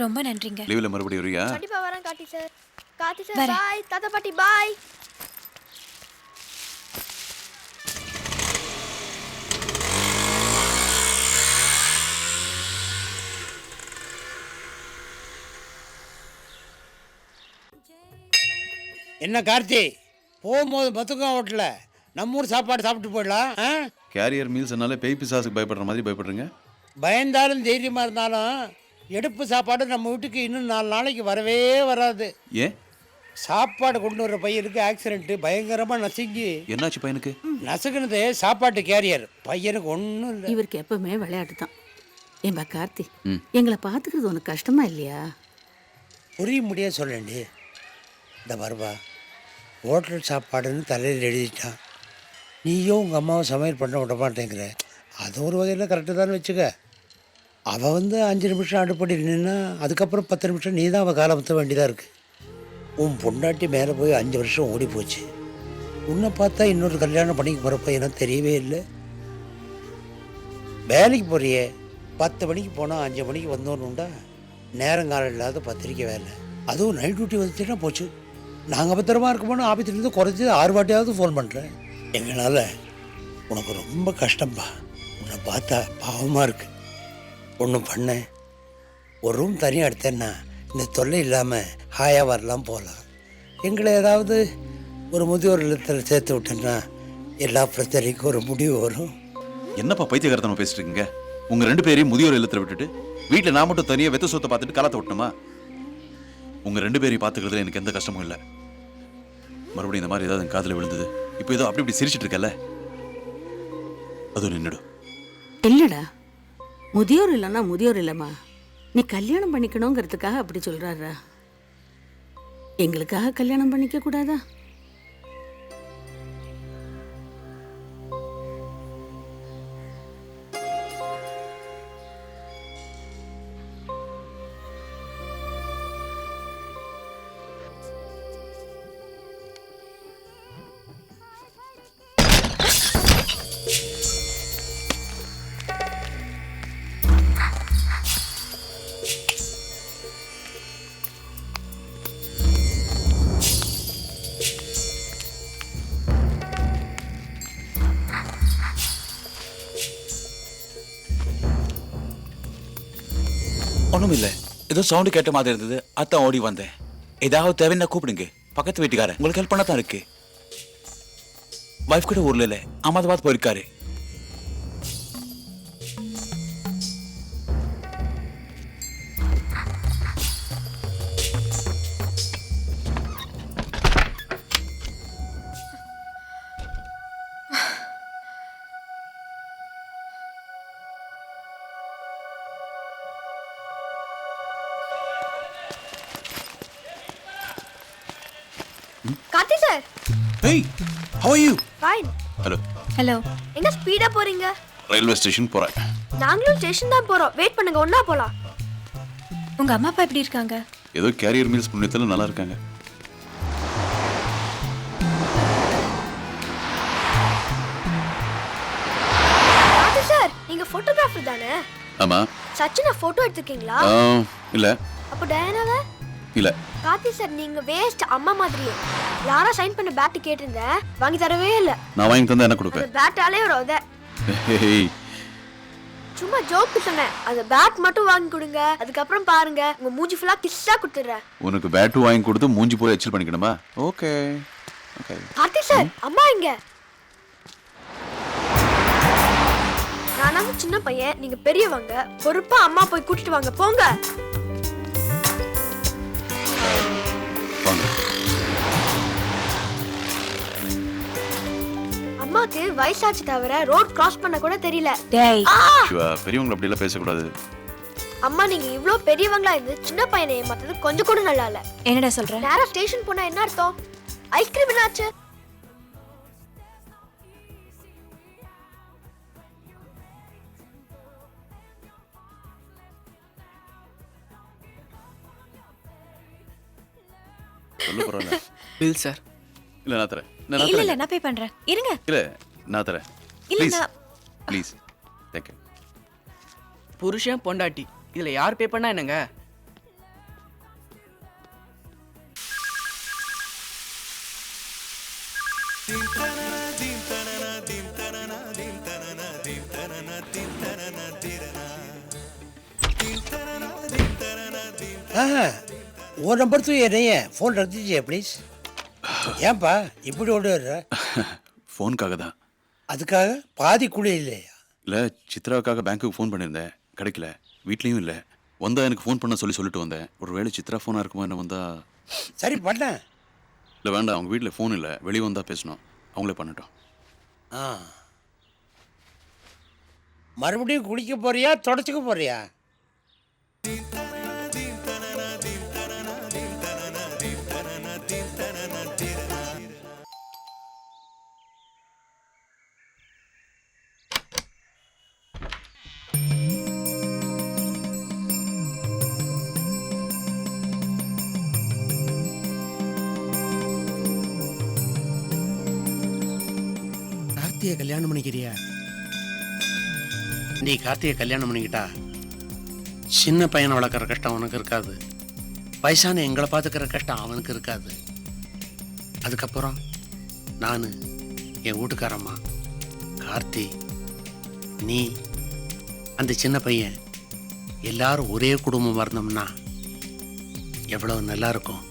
ரொம்ப நன்றிங்க. லீவ்ல மறுபடியும் வரியா? கண்டிப்பா வரேன் கார்த்தி சார். கார்த்தி சார் வரேன். பாய். தாத்தா பாட்டி பாய். என்ன கார்த்தி, போகும்போது பத்துக்கம் ஹோட்டல நம்ம ஊர் சாப்பாடு சாப்பிட்டு போயிடலாம். கேரியர் மீல்ஸ்னால பேய் பிசாசுக்கு பயப்படுற மாதிரி பயப்படுறீங்க. பயந்தாலும் தைரியமாக இருந்தாலும் எடுப்பு சாப்பாடு நம்ம வீட்டுக்கு இன்னும் 4 நாளைக்கு வரவே வராது. ஏன்? சாப்பாடு கொண்டு வர பையனுக்கு ஆக்சிடென்ட் பயங்கரமாக நசுங்கி. என்னாச்சு பையனுக்கு? நசுக்குனது சாப்பாட்டு கேரியர், பையனுக்கு ஒன்றும் இல்லை. இவருக்கு எப்பவுமே விளையாட்டு தான். ஏன்பா கார்த்தி, எங்களை பார்த்துக்கிறது உனக்கு கஷ்டமா இல்லையா? புரிய முடியாது சொல்லண்டி. இந்த வருவா ஹோட்டல் சாப்பாடுன்னு தலையில் எழுதிட்டான். நீயும் உங்கள் அம்மாவும் சமையல் பண்ண விட மாட்டேங்கிற. அது ஒரு வகையில் கரெக்டு தான் வச்சுக்க. அவள் 5 நிமிஷம் அடுப்படி நின்னா அதுக்கப்புறம் 10 நிமிஷம் நீ தான் அவள் காலை முத்த வேண்டியதாக இருக்குது. உன் பொண்டாட்டி மேலே போய் 5 வருஷம் ஓடி போச்சு. உன்னை பார்த்தா இன்னொரு கல்யாணம் பண்ணிக்க போகிறப்ப எனக்கு தெரியவே இல்லை. வேலைக்கு போறியே, 10 மணிக்கு போனால் 5 மணிக்கு வந்தோன்னுண்டா. நேரங்காலம் இல்லாத பத்திரிக்கை வேலை, அதுவும் நைட் டியூட்டி வந்துச்சுன்னா போச்சு. நாங்கள் பத்திரமா இருக்கோம்னு ஆபீஸ்லேருந்து குறைச்சி 6 வாட்டியாவது ஃபோன் பண்ணுறேன். எங்களால் உனக்கு ரொம்ப கஷ்டம்பா. உன்னை பார்த்தா பாவமாக இருக்குது. ஒன்றும் பண்ண, ஒரு ரூம் தனியாக எடுத்தேன்னா இந்த தொல்லை இல்லாமல் ஹாயாக வரலாம் போகலாம். எங்களை ஏதாவது ஒரு முதியோர் இல்லத்தில் சேர்த்து விட்டேன்னா எல்லா பிரச்சனைக்கும் ஒரு முடிவு வரும். என்னப்பா பைத்தியகாரத்தனமா பேசிட்டு இருக்கீங்க? உங்க 2 பேரையும் முதியோர் இல்லத்துல விட்டுட்டு வீட்டில் நான் மட்டும் தனியாக வெத்த சொத்தை பார்த்துட்டு காலத்தை விட்டணுமா? உங்க 2 பேரையும் பார்த்துக்கிறதுல எனக்கு எந்த கஷ்டமும் இல்லை. மறுபடியும் இந்த மாதிரி ஏதாவது என் காதில் விழுந்தது, இப்போ ஏதோ அப்படி சிரிச்சிட்டு இருக்கல, அதுவும் நின்றுடும். இல்லடா, முதியோர் இல்லைன்னா முதியோர் இல்லைம்மா. நீ கல்யாணம் பண்ணிக்கணுங்கிறதுக்காக அப்படி சொல்றாரா? எங்களுக்காக கல்யாணம் பண்ணிக்க கூடாதா? ஒன்றும் இல்லை, ஏதோ சவுண்டு கேட்ட மாதிரி இருந்தது, அதான் ஓடி வந்தேன். ஏதாவது தேவைன்னா கூப்பிடுங்க, பக்கத்து வீட்டுக்காரன் உங்களுக்கு ஹெல்ப் பண்ண தான் இருக்கு. வைஃப் கூட ஊர்ல இல்லை, அகமதாபாத் போயிருக்காரு. Karthi sir. Hey, how are you? Fine. Hello. Hello. எங்க ஸ்பீடா போறீங்க? ரயில்வே ஸ்டேஷன் போறேன். நாங்களும் ஸ்டேஷன் தான் போறோம். வெயிட் பண்ணுங்க, ஒண்ணா போலாம். உங்க அம்மா அப்பா எப்படி இருக்காங்க? ஏதோ கேரியர் மீல்ஸ் புண்ணியத்தில் நல்லா இருக்காங்க. கார்த்தி சார், நீங்க போட்டோகிராஃபர் தானே? ஆமா. சச்சினா போட்டோ எடுத்துக்கீங்களா? இல்ல. அப்ப டயானாவ? இல்ல. கார்த்தி சார், நீங்க வேஸ்ட். அம்மா மாதிரியே. யாரா சைன் பண்ண பேட் கேட்டிருந்தேன், வாங்கி தரவே இல்ல. நான் வாங்கி தந்தா என்ன கொடுப்பேன்? அந்த பேட்டாலே ஒரு உத. Hey. சும்மா ஜோக்கு சொன்னேன். அந்த பேட் மட்டும் வாங்கி கொடுங்க, அதுக்கப்புறம் பாருங்க உங்க மூஞ்சி ஃபுல்லா கிஸ்ஸா குடுத்துறேன். உனக்கு பேட் வாங்கி கொடுத்து மூஞ்சி போய் எச்சில் பண்ணிக்கணுமா? ஓகே. ஓகே. கார்த்தி சார், அம்மா எங்க? நானும் சின்ன பையன், நீங்க பெரியவங்க. பொறுப்பா அம்மா போய் கூட்டிட்டு வாங்க, போங்க. வாங்க. அம்மாக்கு வயசாச்சு தவிர ரோட் கிராஸ் பண்ண கூட தெரியல. டேய். சிவா, பெரியவங்க அப்படி எல்லாம் பேசக்கூடாது. அம்மா, நீங்க இவ்ளோ பெரியவங்களா இருந்து சின்ன பையனை ஏமாத்தது கொஞ்சம் கூட நல்லா இல்ல. என்னடா சொல்ற? நேரா ஸ்டேஷன் போனா என்ன அர்த்தம்? ஐஸ்கிரீம் என்னாச்சு? சொல்ல பரவாயில்ல. Bill sir. இல்ல நான் தரேன். இல்ல இல்ல, நான் பே பண்றேன். இருங்க. இல்ல நான் தரேன். இல்ல நான் ப்ளீஸ். Thank you. புருஷன் பொண்டாட்டி இதுல யார் பே பண்ணா என்னங்க? वो नंबर तो ये नहीं है, फोन रख दीजिए प्लीज. ஏன்பா இப்படி ஓடி வர்ற? ஃபோனுக்காக தான். அதுக்காக பாதி குழி இல்லையா? இல்லை, சித்ராவுக்காக பேங்க்குக்கு ஃபோன் பண்ணியிருந்தேன், கிடைக்கல. வீட்லேயும் இல்லை. வந்தால் எனக்கு ஃபோன் பண்ண சொல்லிட்டு வந்தேன். ஒரு வேளை சித்ரா ஃபோனாக இருக்குமா என்ன வந்தா? சரி பண்ண. இல்லை வேண்டாம், அவங்க வீட்டில் ஃபோன் இல்லை, வெளியே வந்தால் பேசணும். அவங்களே பண்ணட்டும். மறுபடியும் குளிக்க போறியா தொடச்சுக்க போறியா? கார்த்தியை கல்யாணம் பண்ணிக்கிறியா? நீ கார்த்தியை கல்யாணம் பண்ணிக்கிட்டா சின்ன பையனை வளர்க்குற கஷ்டம் அவனுக்கு இருக்காது, வயசான எங்களை பார்த்துக்கிற கஷ்டம் அவனுக்கு இருக்காது. அதுக்கப்புறம் நான், என் வீட்டுக்காரம்மா, கார்த்தி, நீ, அந்த சின்ன பையன் எல்லாரும் ஒரே குடும்பமாக இருந்தோம்னா எவ்வளோ நல்லா இருக்கும்.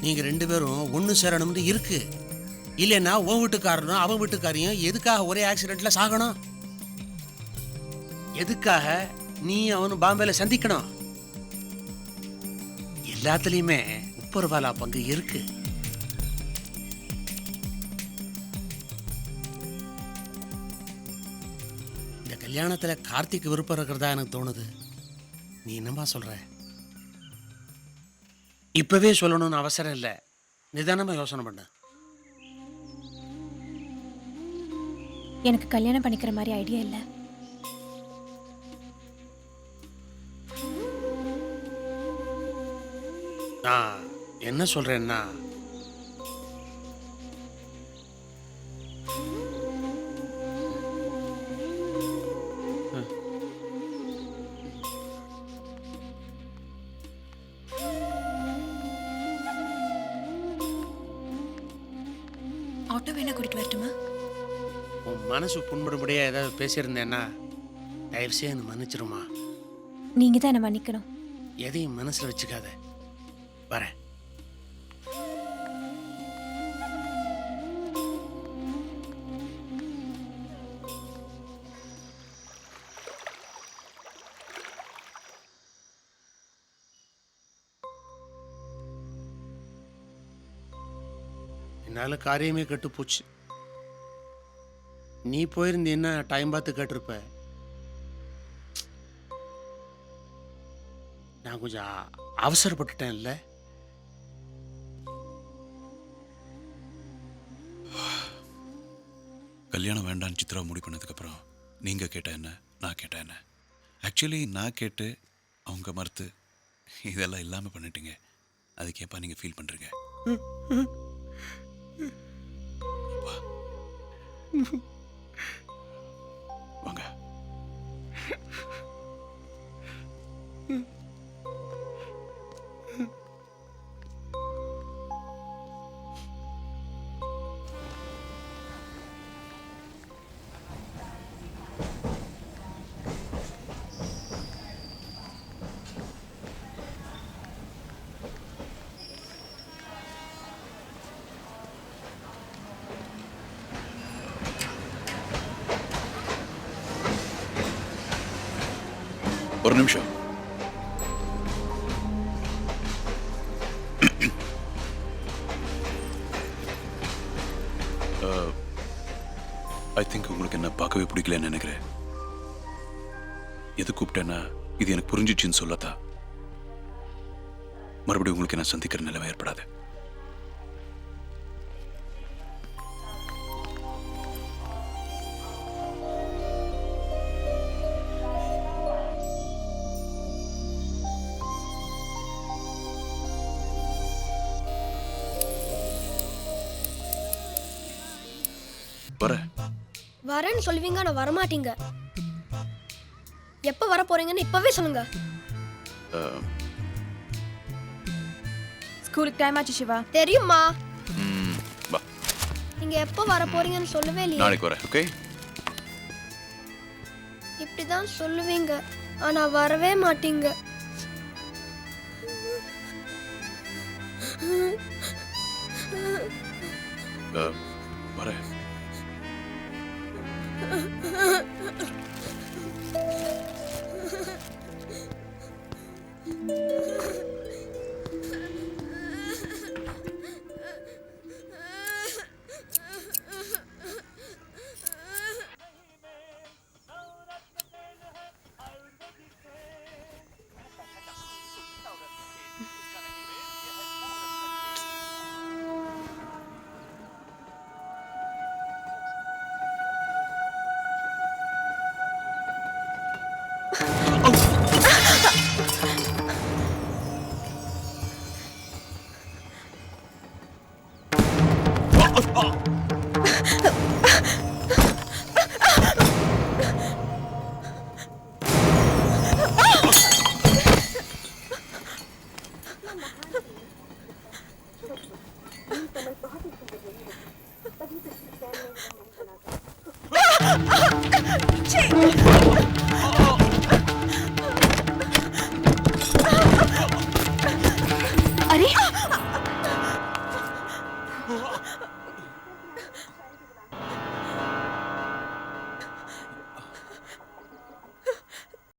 நீங்கள் ரெண்டு பேரும் ஒன்று சேரணும்னு இருக்கு. இல்லைன்னா உன் வீட்டுக்காரனும் அவன் வீட்டுக்காரையும் எதுக்காக ஒரே ஆக்சிடென்ட்ல சாகணும்? எதுக்காக நீ அவனும் பாம்பேல சந்திக்கணும்? எல்லாத்துலேயுமே முப்பருவாலா பங்கு இருக்கு. இந்த கல்யாணத்தில் கார்த்திக் விருப்பம் இருக்கிறதா எனக்கு தோணுது. நீ என்னமா சொல்ற? இப்பவே சொல்லணும்னு அவசரம் இல்லை, நிதானமா யோசனை பண்ண. எனக்கு கல்யாணம் பண்ணிக்கிற மாதிரி ஐடியா இல்லை. நான் என்ன சொல்றேன்னா, ஆட்டோ வேணா கூட்டிட்டு வரட்டுமா? உன் மனசு புண்படும்படியா ஏதாவது பேசியிருந்தேன்னா தயவு செய்து மன்னிச்சிருமா. நீங்க தான் என்ன மன்னிக்கணும். எதையும் மனசுல வச்சுக்காத. வரேன். என்னால காரியமே கெட்டு போச்சு. நீ போயிருந்தீன்னா டைம் பார்த்து கேட்டிருப்ப. நான் கொஞ்சம் அவசரப்பட்டுட்டேன் இல்லை? கல்யாணம் வேண்டான்னு சித்ரா முடிவு பண்ணதுக்கப்புறம் நீங்கள் கேட்ட என்ன, நான் கேட்டேன் என்ன? ஆக்சுவலி நான் கேட்டு அவங்க மறுத்து இதெல்லாம் இல்லாமல் பண்ணிட்டீங்க. அதுக்கு ஏப்பா நீங்கள் ஃபீல் பண்ணுறீங்க? வாங்க. ஒரு நிமிஷம். ஐ திங்க் உங்களுக்கு என்ன பார்க்கவே பிடிக்கலன்னு நினைக்கிறேன். எது கூப்பிட்டேன்னா இது எனக்கு புரிஞ்சிச்சுன்னு சொல்லத்தா. மறுபடியும் உங்களுக்கு என்ன சந்திக்கிற நிலைமை ஏற்படாது. வரேன்னு சொல்லுவீங்க, ஆனா வரமாட்டீங்க. எப்ப வர போறீங்கன்னு இப்பவே சொல்லுங்க. ஸ்கூலுக்கு டைம் ஆச்சு சிவா. தெரியுமா? வா. நீங்க எப்ப வர போறீங்கன்னு சொல்லவே இல்லையே. நாளைக்கு வரேன். ஓகே. இப்படிதான் சொல்லுவீங்க ஆனா வரவே மாட்டீங்க. வரேன். ச்சே